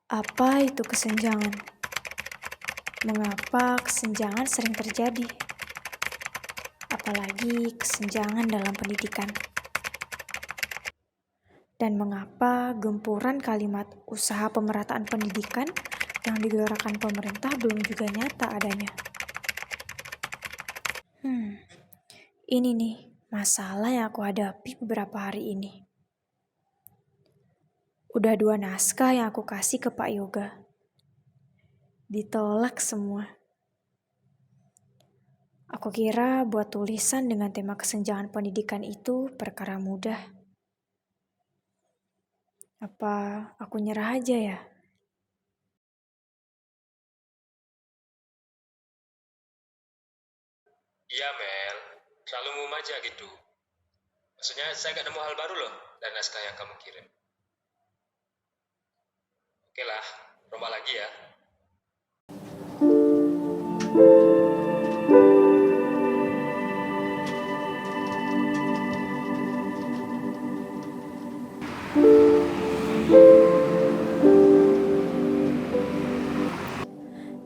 Apa itu kesenjangan? Mengapa kesenjangan sering terjadi? Apalagi kesenjangan dalam pendidikan. Dan mengapa gempuran kalimat usaha pemerataan pendidikan yang digelorakan pemerintah belum juga nyata adanya? Ini nih masalah yang aku hadapi beberapa hari ini. Udah 2 naskah yang aku kasih ke Pak Yoga. Ditolak semua. Aku kira buat tulisan dengan tema kesenjangan pendidikan itu perkara mudah. Apa aku nyerah aja ya? Iya Mel, selalu ngomong aja gitu. Maksudnya saya nggak nemu hal baru loh dari naskah yang kamu kirim. Oke lah, rombak lagi ya.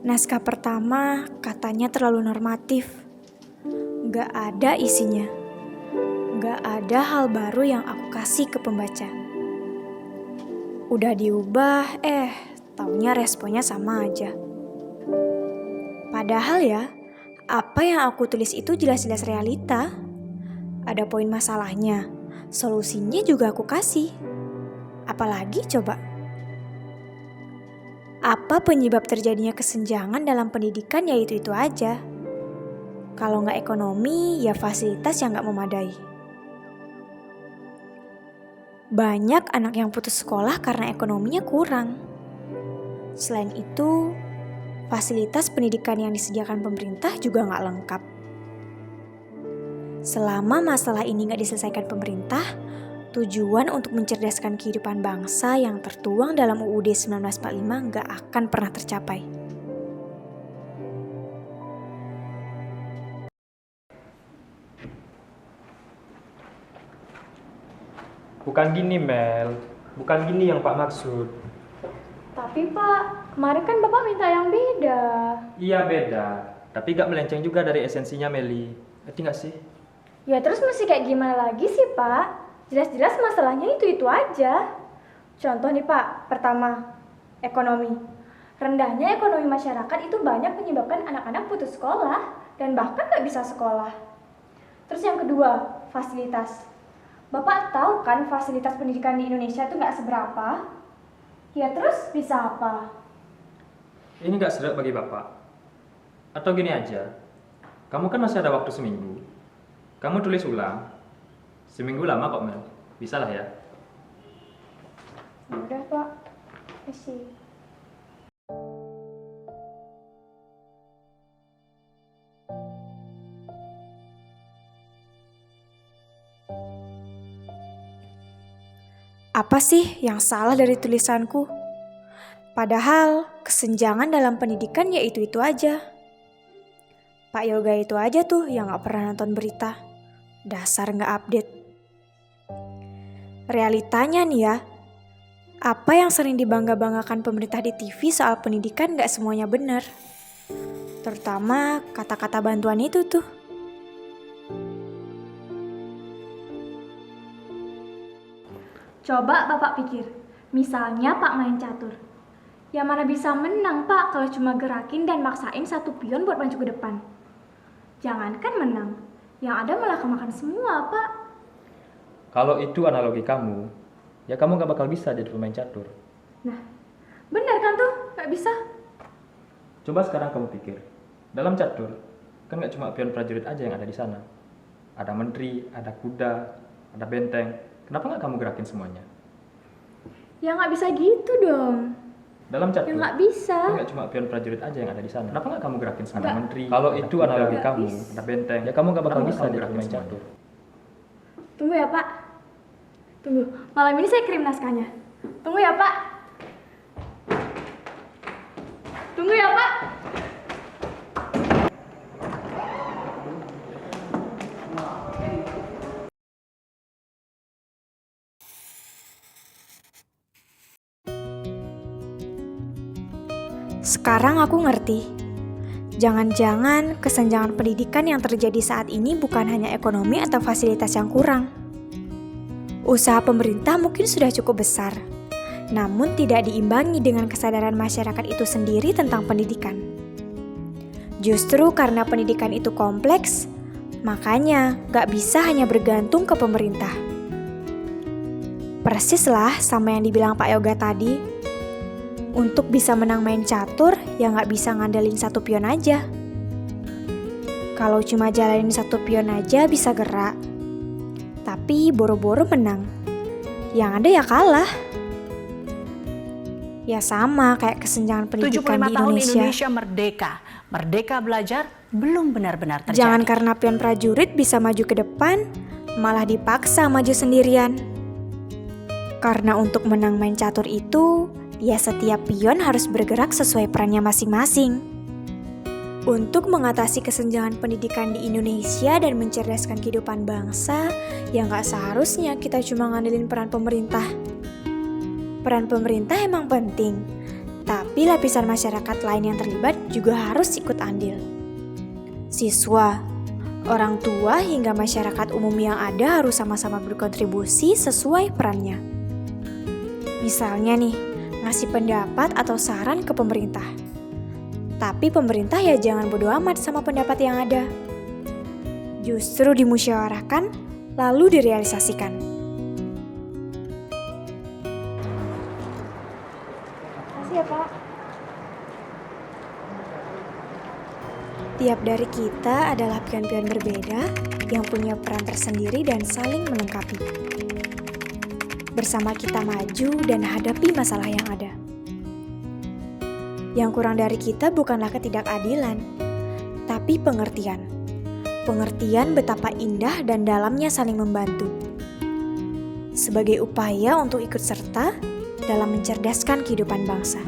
Naskah pertama katanya terlalu normatif. Gak ada isinya. Gak ada hal baru yang aku kasih ke pembaca. Udah diubah, taunya responnya sama aja. Padahal ya, apa yang aku tulis itu jelas-jelas realita. Ada poin masalahnya, solusinya juga aku kasih. Apalagi coba? Apa penyebab terjadinya kesenjangan dalam pendidikan ya itu aja. Kalau nggak ekonomi, ya fasilitas yang nggak memadai. Banyak anak yang putus sekolah karena ekonominya kurang. Selain itu, fasilitas pendidikan yang disediakan pemerintah juga nggak lengkap. Selama masalah ini nggak diselesaikan pemerintah, tujuan untuk mencerdaskan kehidupan bangsa yang tertuang dalam UUD 1945 nggak akan pernah tercapai. Bukan gini Mel, bukan gini yang Pak maksud. Tapi Pak, kemarin kan Bapak minta yang beda. Iya beda, tapi gak melenceng juga dari esensinya Meli. Ngerti gak sih? Ya terus mesti kayak gimana lagi sih Pak? Jelas-jelas masalahnya itu aja. Contoh nih Pak, pertama, ekonomi. Rendahnya ekonomi masyarakat itu banyak menyebabkan anak-anak putus sekolah dan bahkan gak bisa sekolah. Terus yang kedua, fasilitas. Bapak tahu kan fasilitas pendidikan di Indonesia itu gak seberapa? Ya terus bisa apa? Ini gak seret bagi Bapak. Atau gini aja, kamu kan masih ada waktu seminggu. Kamu tulis ulang. Seminggu lama kok Mel, bisa lah ya. Udah Pak, kasih. Apa sih yang salah dari tulisanku? Padahal kesenjangan dalam pendidikan ya itu aja. Pak Yoga itu aja tuh yang gak pernah nonton berita. Dasar gak update. Realitanya nih ya, apa yang sering dibangga-banggakan pemerintah di TV soal pendidikan gak semuanya benar. Terutama kata-kata bantuan itu tuh. Coba Bapak pikir, misalnya Pak main catur. Ya mana bisa menang Pak kalau cuma gerakin dan maksain satu pion buat maju ke depan. Jangankan menang, yang ada malah kemakan semua Pak. Kalau itu analogi kamu, ya kamu gak bakal bisa jadi pemain catur. Nah, benar kan tuh? Gak bisa. Coba sekarang kamu pikir, dalam catur, kan gak cuma pion prajurit aja yang ada di sana. Ada menteri, ada kuda, ada benteng. Kenapa gak kamu gerakin semuanya? Ya gak bisa gitu dong. Dalam catur, Ya gak bisa. kan gak cuma pion prajurit aja yang ada di sana. Kenapa gak kamu gerakin semua? Ada Nggak. menteri. Kalau itu analogi Nggak kamu, bisa. ada benteng. Ya kamu gak bakal bisa jadi pemain catur. Tunggu ya Pak. Tunggu, malam ini saya kirim naskahnya. Tunggu ya Pak. Tunggu ya Pak. Sekarang aku ngerti. Jangan-jangan kesenjangan pendidikan yang terjadi saat ini bukan hanya ekonomi atau fasilitas yang kurang. Usaha pemerintah mungkin sudah cukup besar, namun tidak diimbangi dengan kesadaran masyarakat itu sendiri tentang pendidikan. Justru karena pendidikan itu kompleks, makanya gak bisa hanya bergantung ke pemerintah. Persis lah sama yang dibilang Pak Yoga tadi. Untuk bisa menang main catur, ya gak bisa ngandelin satu pion aja. Kalau cuma jalanin satu pion aja bisa gerak, tapi boro-boro menang. Yang ada ya kalah. Ya sama kayak kesenjangan pendidikan 75 di tahun Indonesia. Indonesia merdeka. Merdeka belajar belum benar-benar terjadi. Jangan karena pion prajurit bisa maju ke depan, malah dipaksa maju sendirian. Karena untuk menang main catur itu, ya setiap pion harus bergerak sesuai perannya masing-masing. Untuk mengatasi kesenjangan pendidikan di Indonesia dan mencerdaskan kehidupan bangsa, ya nggak seharusnya kita cuma ngandelin peran pemerintah. Peran pemerintah emang penting, tapi lapisan masyarakat lain yang terlibat juga harus ikut andil. Siswa, orang tua hingga masyarakat umum yang ada harus sama-sama berkontribusi sesuai perannya. Misalnya nih, ngasih pendapat atau saran ke pemerintah. Tapi pemerintah ya jangan bodo amat sama pendapat yang ada. Justru dimusyawarahkan, lalu direalisasikan. Makasih ya Pak. Tiap dari kita adalah pion-pion berbeda yang punya peran tersendiri dan saling melengkapi. Bersama kita maju dan hadapi masalah yang ada. Yang kurang dari kita bukanlah ketidakadilan, tapi pengertian. Pengertian betapa indah dan dalamnya saling membantu. Sebagai upaya untuk ikut serta dalam mencerdaskan kehidupan bangsa.